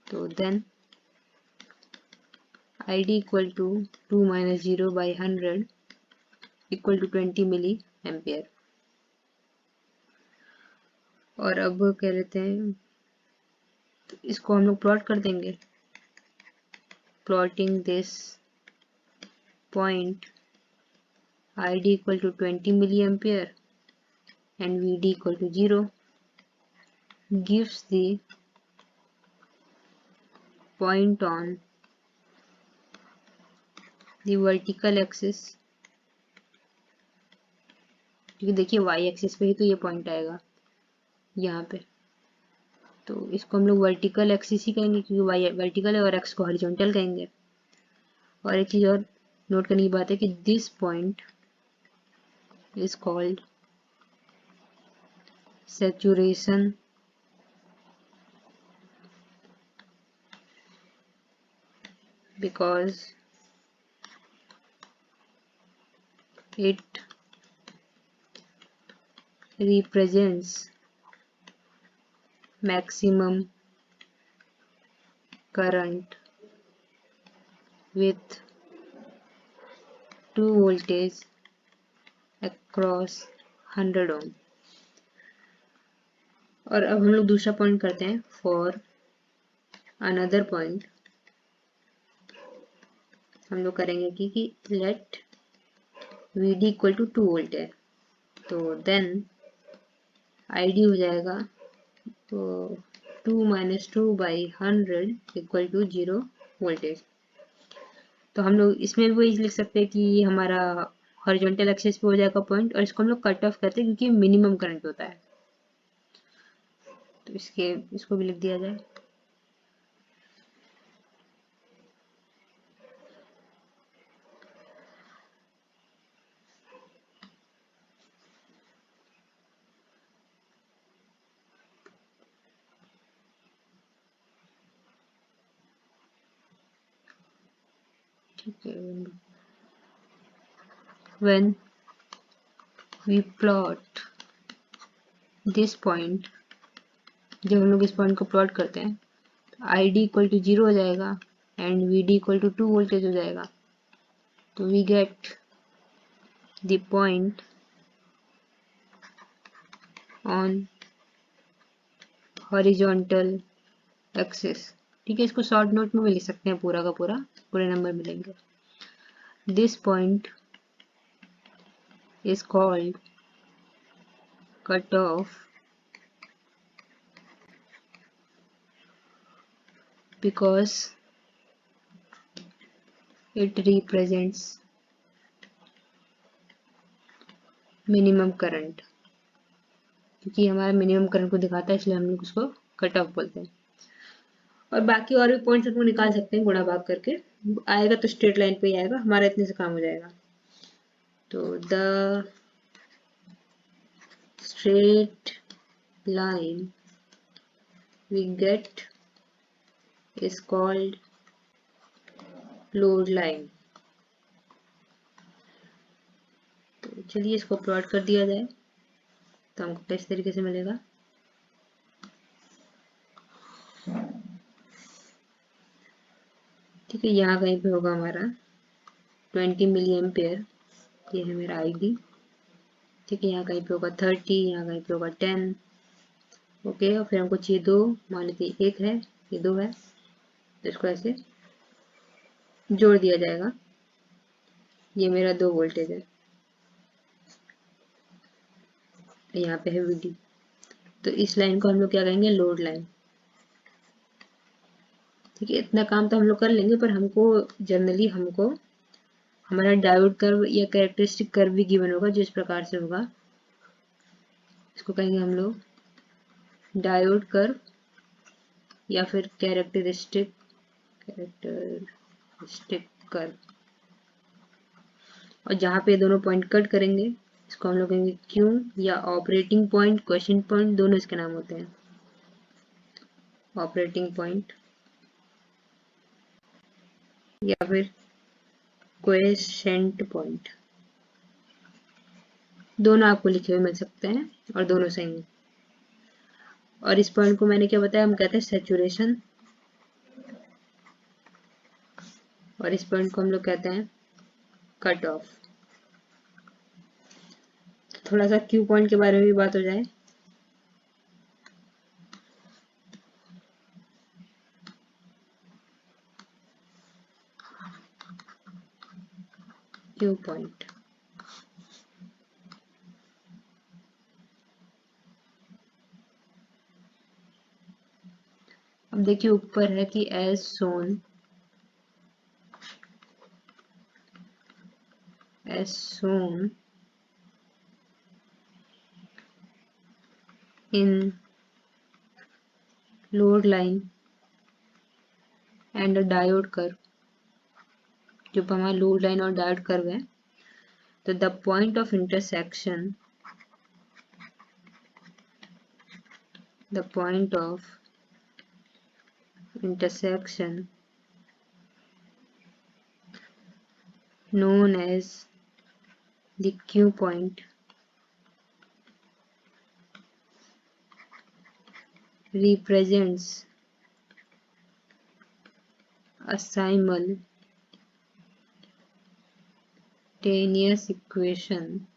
तो then ID equal to 2 minus 0 by 100 equal to 20 milli ampere. और अब कह लेते हैं तो इसको हम लोग प्लॉट कर देंगे, plotting this point ID equal to 20 milli ampere and VD equal to 0 gives the point on the vertical axis, क्योंकि देखिए y एक्सिस पे ही तो ये पॉइंट आएगा यहाँ पे, तो इसको हम लोग वर्टिकल एक्सिस ही कहेंगे क्योंकि y वर्टिकल है और x को हॉरिजॉन्टल कहेंगे। और एक चीज और नोट करने की बात है कि this point is called saturation because it represents maximum current with 2 voltage across 100 ohm। और अब हम लोग दूसरा पॉइंट करते हैं। फॉर अनदर पॉइंट हम लोग करेंगे कि let Vd equal to 2 volt है, तो देन Id हो जाएगा तो 2 - 2 बाई 100 इक्वल टू 0 वोल्टेज। तो हम लोग इसमें भी वही लिख सकते हैं कि ये हमारा हॉरिजॉन्टल एक्सिस पे हो जाएगा पॉइंट, और इसको हम लोग कट ऑफ करते हैं क्योंकि मिनिमम करंट होता है। तो इसको भी लिख दिया जाए। ठीक है, when we plot this point, जब हम लोग इस पॉइंट को प्लॉट करते हैं तो Id इक्वल टू 0 हो जाएगा and Vd equal to 2 voltage हो जाएगा। तो we get the point on horizontal axis. ठीक है, इसको शॉर्ट नोट में भी लिख सकते हैं, पूरा का पूरे नंबर मिलेंगे। This point is called cutoff because it represents minimum current, क्योंकि हमारा मिनिमम करंट को दिखाता है इसलिए हम लोग उसको कट ऑफ बोलते हैं। और बाकी और भी पॉइंट्स हम लोग निकाल सकते हैं गुणा भाग करके, आएगा तो स्ट्रेट लाइन पे ही आएगा, हमारा इतने से काम हो जाएगा। तो the straight line we get is called load line। तो चलिए इसको प्लॉट कर दिया जाए तो हमको किस तरीके से मिलेगा। ठीक है, यहाँ कहीं पे होगा हमारा 20 मिली एम्पेयर, ये है मेरा आईडी। ठीक है, यहाँ कहीं पे होगा 30, यहाँ कहीं पे होगा 10। ओके, और फिर हमको चाहिए 2, मान लीजिए 1 है, ये 2 है, तो इसको ऐसे जोड़ दिया जाएगा। ये मेरा 2 वोल्टेज है, यहाँ पे है Vd। तो इस लाइन को हम लोग क्या कहेंगे, लोड लाइन। ठीक है, इतना काम तो हम लोग कर लेंगे, पर हमको जनरली हमारा डायोड कर्व या कैरेक्टरिस्टिक कर्व भी गिवन होगा, जो इस प्रकार से होगा। इसको कहेंगे हम लोग डायोड कर्व या फिर कैरेक्टरिस्टिक कर्व। और जहाँ पे दोनों पॉइंट कट करेंगे इसको हम लोग कहेंगे क्यू, या ऑपरेटिंग पॉइंट, क्वेश्चन पॉइंट, दोनों इसके नाम होते हैं। ऑपरेटिंग पॉइंट या फिर क्वेश्चन पॉइंट, दोनों आपको लिखे हुए मिल सकते हैं और दोनों सही हैं। और इस पॉइंट को मैंने क्या बताया, हम कहते हैं सैचुरेशन, और इस पॉइंट को हम लोग कहते हैं कट ऑफ। थोड़ा सा क्यू पॉइंट के बारे में भी बात हो जाए। क्यू पॉइंट अब देखिए ऊपर है कि as shown in load line and a diode curve। जो हमारा लोड लाइन और डायोड कर्व है, तो the point of intersection known as the Q point represents a simultaneous equation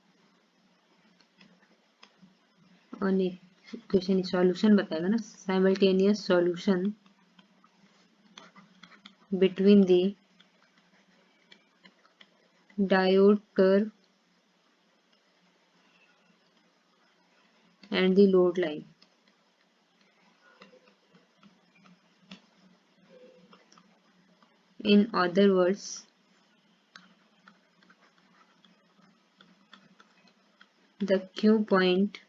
on equation solution बताएगा ना, simultaneous solution between the diode curve and the load line. In other words, the Q point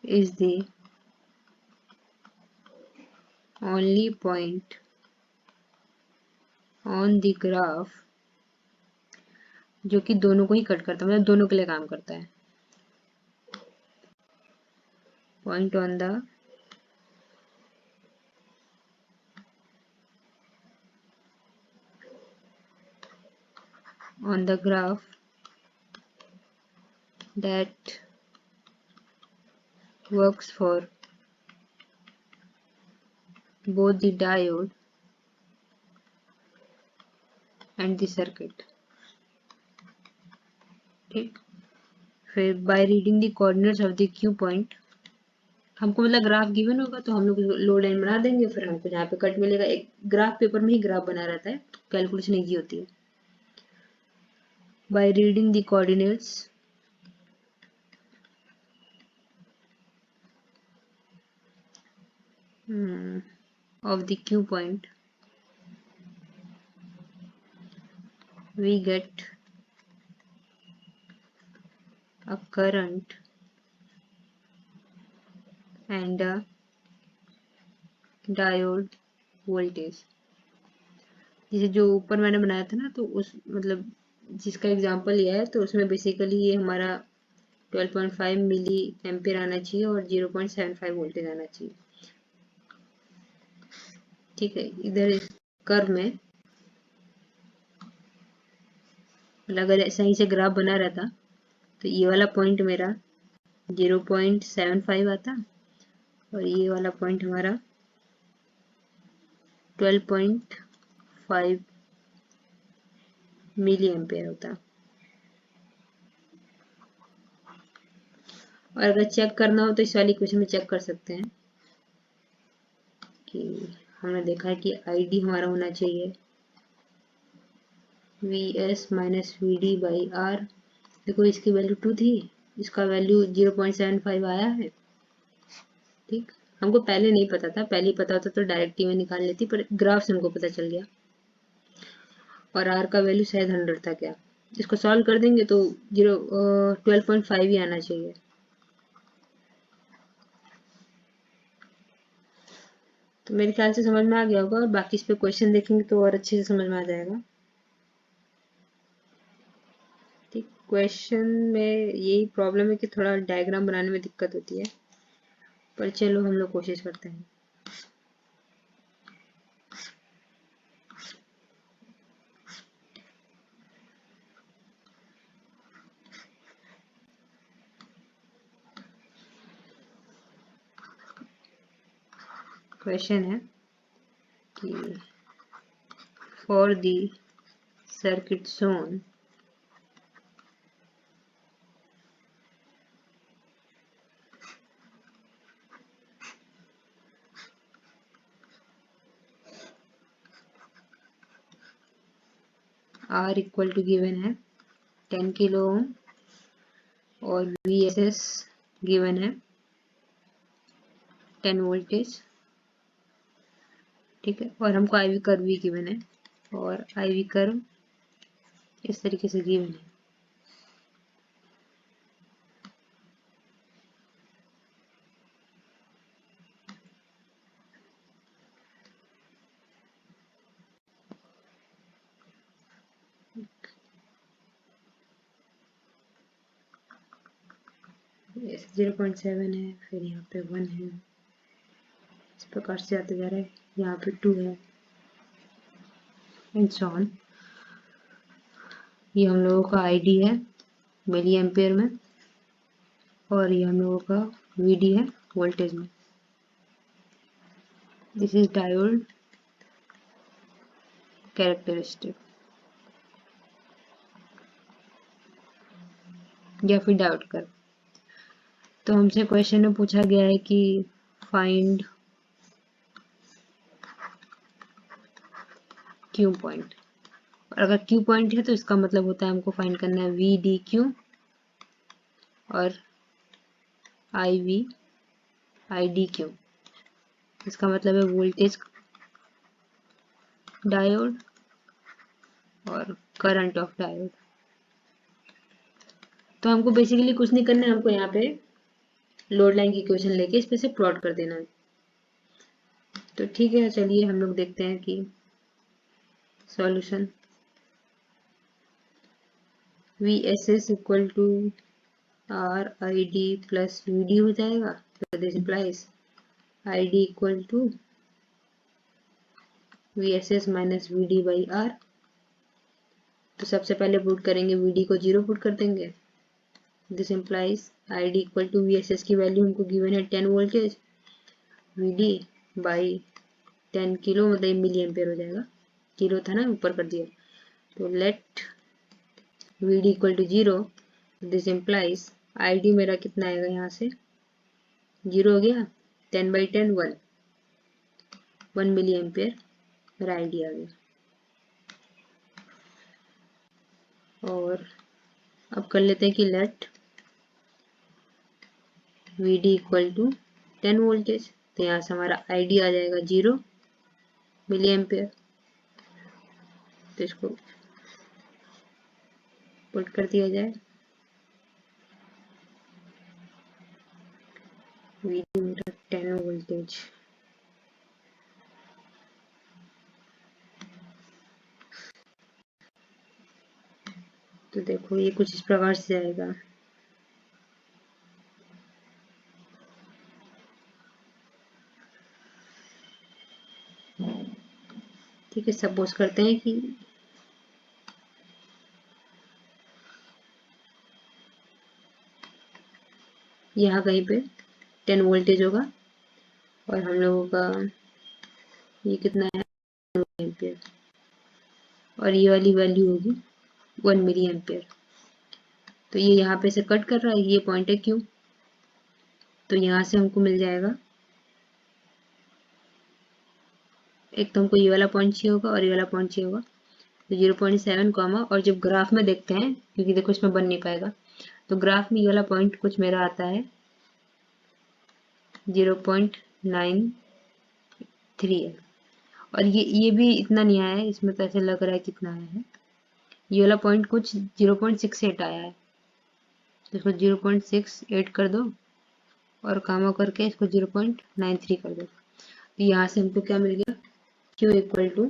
is the only point on the graph जो कि दोनों को ही cut करता है, मतलब दोनों के लिए काम करता है. Point on the graph that works for both the diode and the circuit. ठीक, फिर by reading the coordinates of the Q point, हमको मतलब ग्राफ गिवन होगा तो हम लोग लोड लाइन बना देंगे, फिर हमको जहाँ पे कट मिलेगा, एक ग्राफ पेपर में ही ग्राफ बना रहता है, तो कैलकुलेशन ईजी होती है. By reading the coordinates of the Q point, we get a current and a diode voltage. जैसे जो ऊपर मैंने बनाया था ना, तो उस मतलब जिसका एग्जांपल लिया है, तो उसमें बेसिकली ये हमारा 12.5 मिली एम्पियर आना चाहिए और 0.75 वोल्टेज आना चाहिए. ठीक है, इधर कर्व में अगर सही से ग्राफ बना रहता तो ये वाला पॉइंट मेरा 0.75 आता और ये वाला पॉइंट हमारा 12.5 मिली एम्पियर होता. और अगर चेक करना हो तो इस वाली इक्वेशन में चेक कर सकते हैं कि हमने देखा है कि ID हमारा होना चाहिए VS minus VD by R. देखो इसकी वैल्यू 2 थी, इसका वैल्यू 0.75 आया है. ठीक, हमको पहले नहीं पता था, पहले पता होता तो डायरेक्ट में निकाल लेती, पर ग्राफ से हमको पता चल गया. और R का वैल्यू शायद 100 था क्या, इसको सॉल्व कर देंगे तो 12.5 ही आना चाहिए. तो मेरे ख्याल से समझ में आ गया होगा, और बाकी इस पे क्वेश्चन देखेंगे तो और अच्छे से समझ में आ जाएगा. ठीक, क्वेश्चन में यही प्रॉब्लम है कि थोड़ा डायग्राम बनाने में दिक्कत होती है, पर चलो हम लोग कोशिश करते हैं. क्वेश्चन है कि for the circuit shown R equal to given है 10 किलो ओम और VSS गिवन है 10 वोल्टेज. ठीक है, और हमको IV कर्व भी गिवन है, और IV कर्व इस तरीके से गिवन है. ऐसे 0.7 है, फिर यहाँ पे 1 है, इस प्रकार से आते जा रहा है. यहाँ पे 2 है, एंड सो ऑन। ये हम लोगों का आईडी है मिली एम्पेयर में, और ये हम लोगों का वीडी है वोल्टेज में। दिस इज डायोड कैरेक्टरिस्टिक या फिर डायोड कर्व। तो हमसे क्वेश्चन में पूछा गया है कि फाइंड क्यू पॉइंट, और अगर क्यू पॉइंट है तो इसका मतलब होता है हमको फाइंड करना है वी डी क्यू और आई वी आई डी क्यू। इसका मतलब है वोल्टेज डायोड और करंट ऑफ डायोड। तो हमको बेसिकली कुछ नहीं करना है, हमको यहाँ पे लोड लाइन की इक्वेशन लेके इस पे से प्लॉट कर देना है। तो ठीक है, चलिए हम लोग देखते हैं कि solution V S S equal to R I D plus V D हो जाएगा। तो this implies I D equal to V S S minus V D by R. तो सबसे पहले पुट करेंगे वी डी को 0 पुट कर देंगे। This implies I D equal to V S S की वैल्यू हमको गिवन है 10 voltage, V D by 10 kilo मतलब मिली एम्पेयर हो जाएगा, किलो था ना ऊपर कर दिया। तो let V D equal to 0, this implies I D मेरा कितना आएगा, यहाँ से 0 हो गया, 10 बाई 10 1 मिली एम्पेयर मेरा आई डी आ गया। और अब कर लेते हैं कि let V D equal to 10 voltage. तो यहाँ से हमारा आई डी आ जाएगा 0 मिली एम्पेयर। तो इसको पुट कर दिया जाए, वी डी मेरा 10 वोल्टेज। तो देखो ये कुछ इस प्रकार से आएगा, ठीक है। सपोज करते हैं कि यहाँ कहीं पे 10 वोल्टेज होगा और हम लोगों का ये कितना है एम्पियर, और ये वाली वैल्यू होगी 1 मिली एम्पियर। तो ये यहाँ पे से कट कर रहा है, ये पॉइंट है क्यू। तो यहाँ से हमको मिल जाएगा, एक तो हमको ये वाला पॉइंट चाहिए होगा और ये वाला पॉइंट चाहिए होगा। तो 0.7 कॉमा, और जब ग्राफ में देखते हैं क्योंकि देखो इसमें बन नहीं पाएगा, तो ग्राफ में ये वाला पॉइंट कुछ मेरा आता है 0.93 है, और ये भी इतना नहीं आया है, इसमें तो ऐसे लग रहा है कितना आया है, ये वाला पॉइंट कुछ 0.68 आया है। तो इसको 0.68 कर दो और कामा करके इसको 0.93 कर दो। तो यहाँ से हमको क्या मिल गया, Q equal to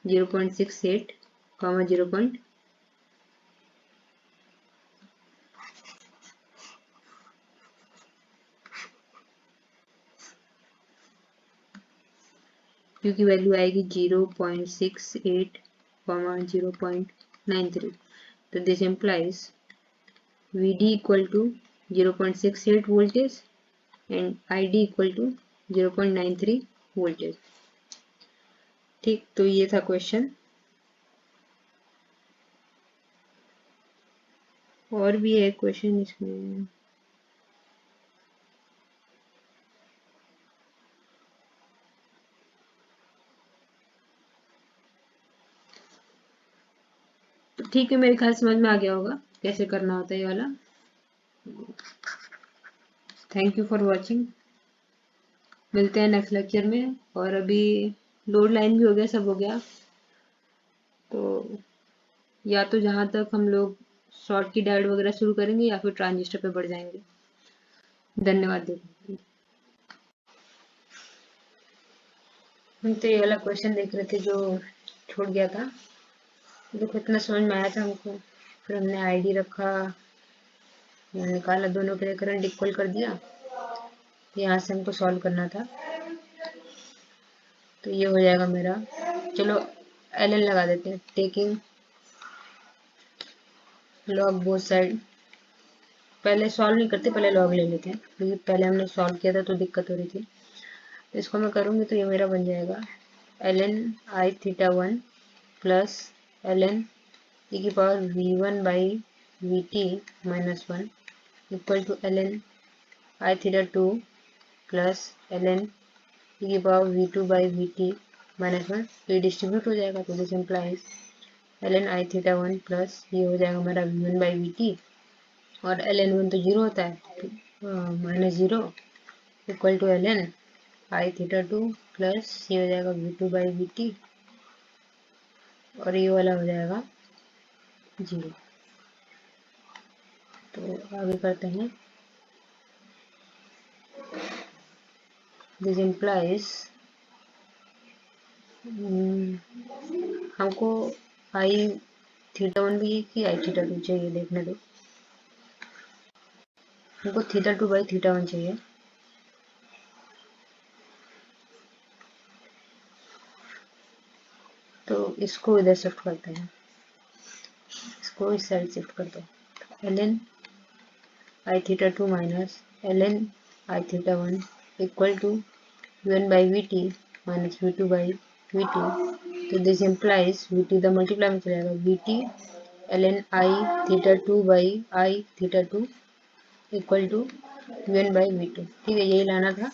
0.68 comma 0. Q की वैल्यू आएगी 0.68 कॉमा 0.93। तो this implies VD equal to 0.68 voltage and ID equal to 0.93 voltage. ठीक, तो ये था क्वेश्चन। और भी है क्वेश्चन इसमें, तो ठीक है, मेरे ख्याल समझ में आ गया होगा कैसे करना होता है ये वाला। थैंक यू फॉर वॉचिंग, मिलते हैं नेक्स्ट लेक्चर में। और अभी लोड लाइन भी हो गया, सब हो गया, तो या तो जहाँ तक हम लोग शॉर्ट की डायोड वगैरह शुरू करेंगे या फिर ट्रांजिस्टर पे बढ़ जाएंगे। धन्यवाद। देखो हम तो ये वाला क्वेश्चन देख रहे थे जो छूट गया था, देखो इतना समझ में आया था हमको, फिर हमने आईडी रखा, निकाला, दोनों के लिए करंट इक्वल कर दिया। यहाँ से हमको सॉल्व करना था, तो ये हो जाएगा मेरा चलो ln लगा देते हैं, टेकिंग लॉग बोथ साइड। पहले सॉल्व नहीं करते, पहले लॉग ले लेते हैं, क्योंकि पहले हमने सॉल्व किया था तो दिक्कत हो रही थी। तो इसको मैं करूँगी तो ये मेरा बन जाएगा ln I theta 1 plus ln e की power v1 by V T minus 1 equal to ln I theta 2 plus ln e की power v2 by V T minus 1। ये डिस्ट्रीब्यूट हो जाएगा, तो this implies ln I theta 1 plus ये हो जाएगा हमारा v1 बाई वी टी, और ln 1 तो जीरो होता है, minus zero equal to ln I theta 2 plus ये हो जाएगा v2 बाई वी टी, और ये वाला हो जाएगा जीरो। तो आगे करते हैं, दिस इम्प्लाइज हमको आई थीटा 1 भी कि आई थीटा 2 चाहिए, देखने दो। हमको थीटा 2 बाई थीटा 1 चाहिए, तो इसको इधर शिफ्ट करते हैं, इसको इस साइड शिफ्ट कर दो। ln I theta 2 minus ln I theta 1 equal to v1 by V T minus v2 by V T. तो दिस इम्प्लाइज वी टी इधर मल्टीप्लाई में चलेगा, V T ln I theta 2 by I theta 2 equal to v1 by V two. ठीक है, यही लाना था,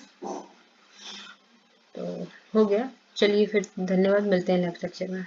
तो हो गया। चलिए फिर, धन्यवाद, मिलते हैं नेक्स्ट लेक्चर में।